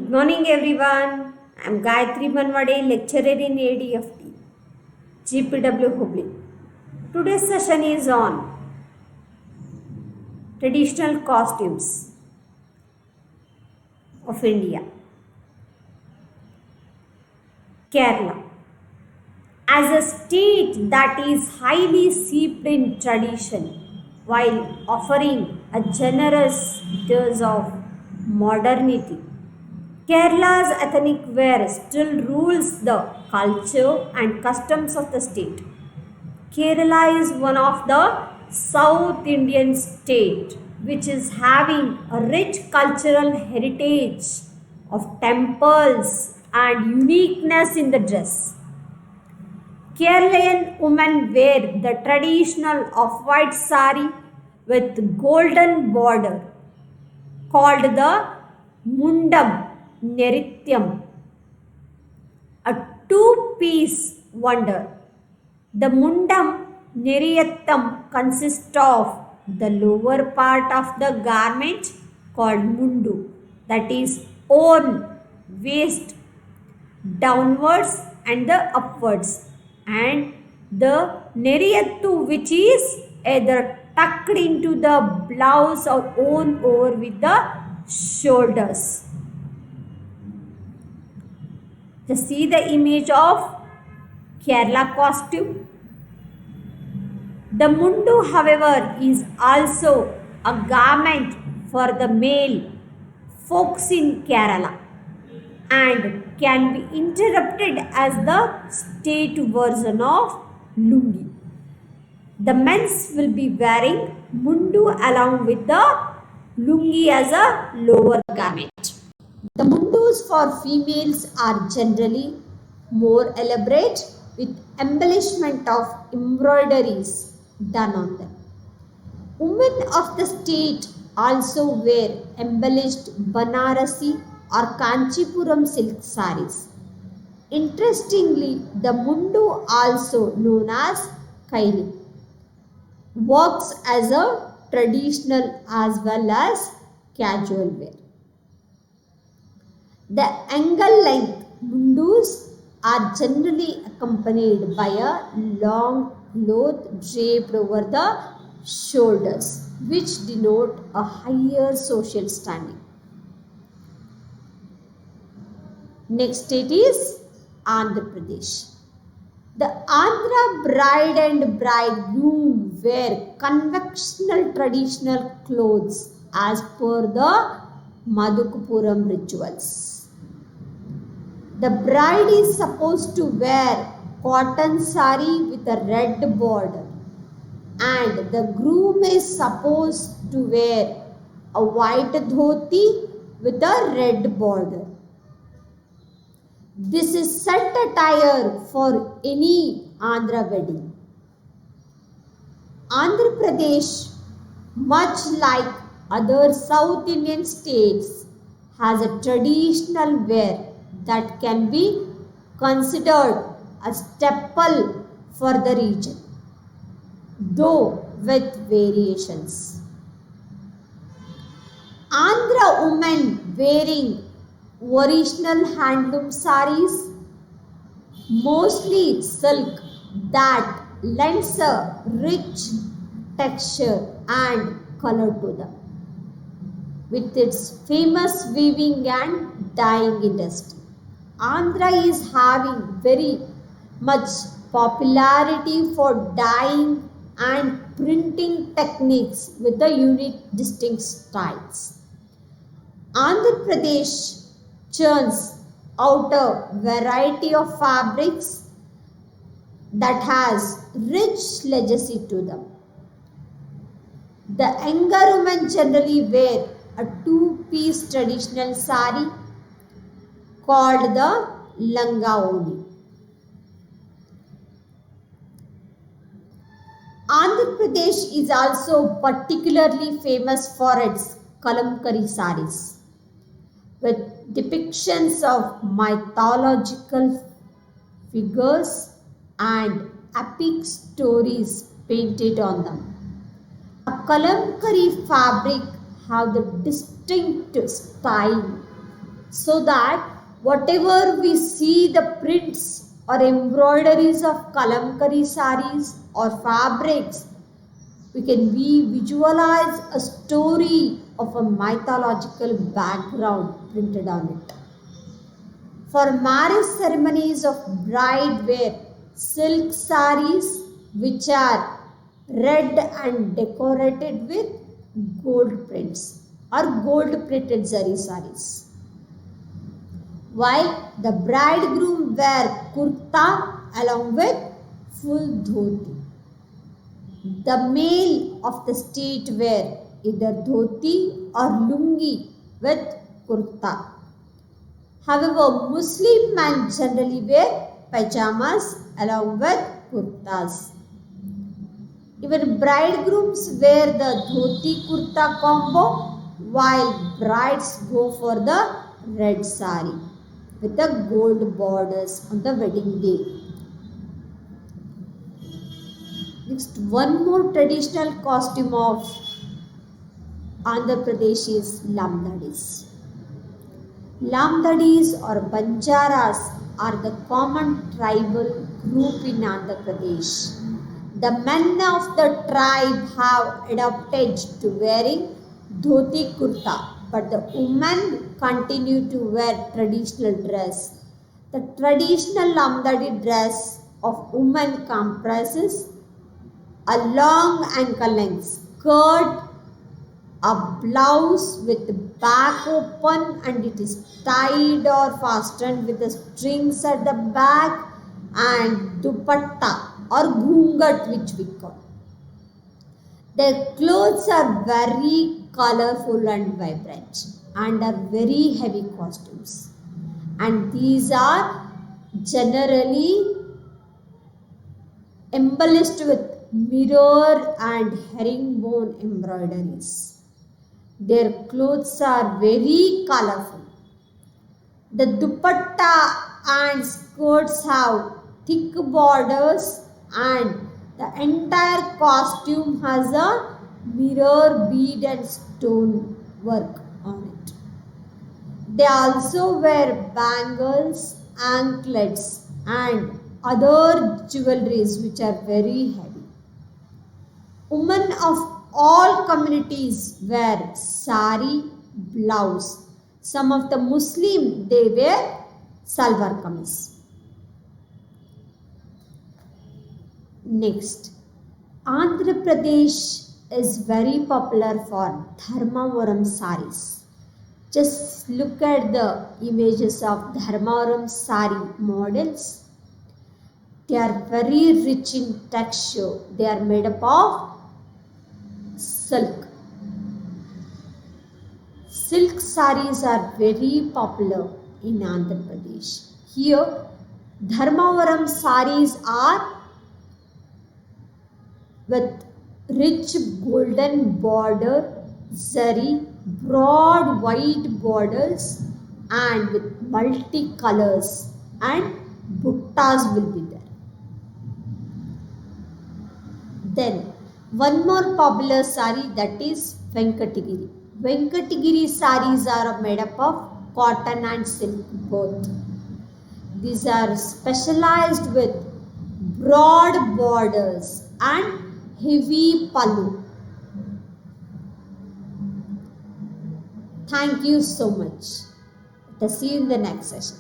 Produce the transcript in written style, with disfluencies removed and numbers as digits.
Good morning everyone. I am Gayatri Manwade, lecturer in ADFT, GPW Hubli. Today's session is on traditional costumes of India. Kerala. As a state that is highly steeped in tradition while offering a generous dose of modernity, Kerala's ethnic wear still rules the culture and customs of the state. Kerala is one of the South Indian state which is having a rich cultural heritage of temples and uniqueness in the dress. Keralayan women wear the traditional off-white sari with golden border called the Mundam Nerityam, a two-piece wonder. The Mundam Neriyatham consists of the lower part of the garment called Mundu, that is on waist downwards and the upwards, and the Neriyattu, which is either tucked into the blouse or on over with the shoulders. Just see the image of Kerala costume. The mundu, however, is also a garment for the male folks in Kerala and can be interpreted as the state version of lungi. The men's will be wearing mundu along with the lungi as a lower garment. The mundus for females are generally more elaborate with embellishment of embroideries done on them. Women of the state also wear embellished Banarasi or Kanchipuram silk saris. Interestingly, the mundu, also known as kaili, works as a traditional as well as casual wear. The angle length mundus are generally accompanied by a long cloth draped over the shoulders, which denote a higher social standing. Next state is Andhra Pradesh. The Andhra bride and bridegroom wear conventional traditional clothes as per the Madhukapuram rituals. The bride is supposed to wear cotton sari with a red border, and the groom is supposed to wear a white dhoti with a red border. This is set attire for any Andhra wedding. Andhra Pradesh, much like other South Indian states, has a traditional wear that can be considered a staple for the region, though with variations. Andhra women wearing original handloom saris, mostly silk, that lends a rich texture and color to them, with its famous weaving and dyeing industry. Andhra is having very much popularity for dyeing and printing techniques with the unique distinct styles. Andhra Pradesh churns out a variety of fabrics that has rich legacy to them. The younger women generally wear a two-piece traditional sari called the Langaoni. Andhra Pradesh is also particularly famous for its Kalamkari saris, with depictions of mythological figures and epic stories painted on them. A Kalamkari fabric have the distinct style so that whatever we see the prints or embroideries of kalamkari saris or fabrics, we visualize a story of a mythological background printed on it. For marriage ceremonies of bride wear silk saris which are red and decorated with gold prints or gold printed zari saris, while the bridegroom wear kurta along with full dhoti. The male of the state wear either dhoti or lungi with kurta. However, Muslim men generally wear pajamas along with kurtas. Even bridegrooms wear the dhoti kurta combo, while brides go for the red sari with the gold borders on the wedding day. Next, one more traditional costume of Andhra Pradesh is Lamdadis. Lamdadis or Banjaras are the common tribal group in Andhra Pradesh. The men of the tribe have adopted to wearing dhoti kurta, but the women continue to wear traditional dress. The traditional Lamdadi dress of women comprises a long ankle length skirt, a blouse with back open and it is tied or fastened with the strings at the back, and dupatta or ghungat which we call. Their clothes are very colorful and vibrant and are very heavy costumes, and these are generally embellished with mirror and herringbone embroideries. Their clothes are very colorful. The dupatta and skirts have thick borders, and the entire costume has a mirror, bead and stone work on it. They also wear bangles, anklets and other jewelries which are very heavy. Women of all communities wear sari, blouse. Some of the Muslim, they wear salwar kameez. Next, Andhra Pradesh is very popular for Dharmavaram saris. Just look at the images of Dharmavaram sari models. They are very rich in texture. They are made up of silk. Silk saris are very popular in Andhra Pradesh. Here, Dharmavaram saris are with rich golden border, zari, broad white borders and with multi-colors, and buttas will be there. Then one more popular sari, that is Venkatagiri. Venkatagiri saris are made up of cotton and silk both. These are specialized with broad borders and heavy pallu. Thank you so much. Let us see you in the next session.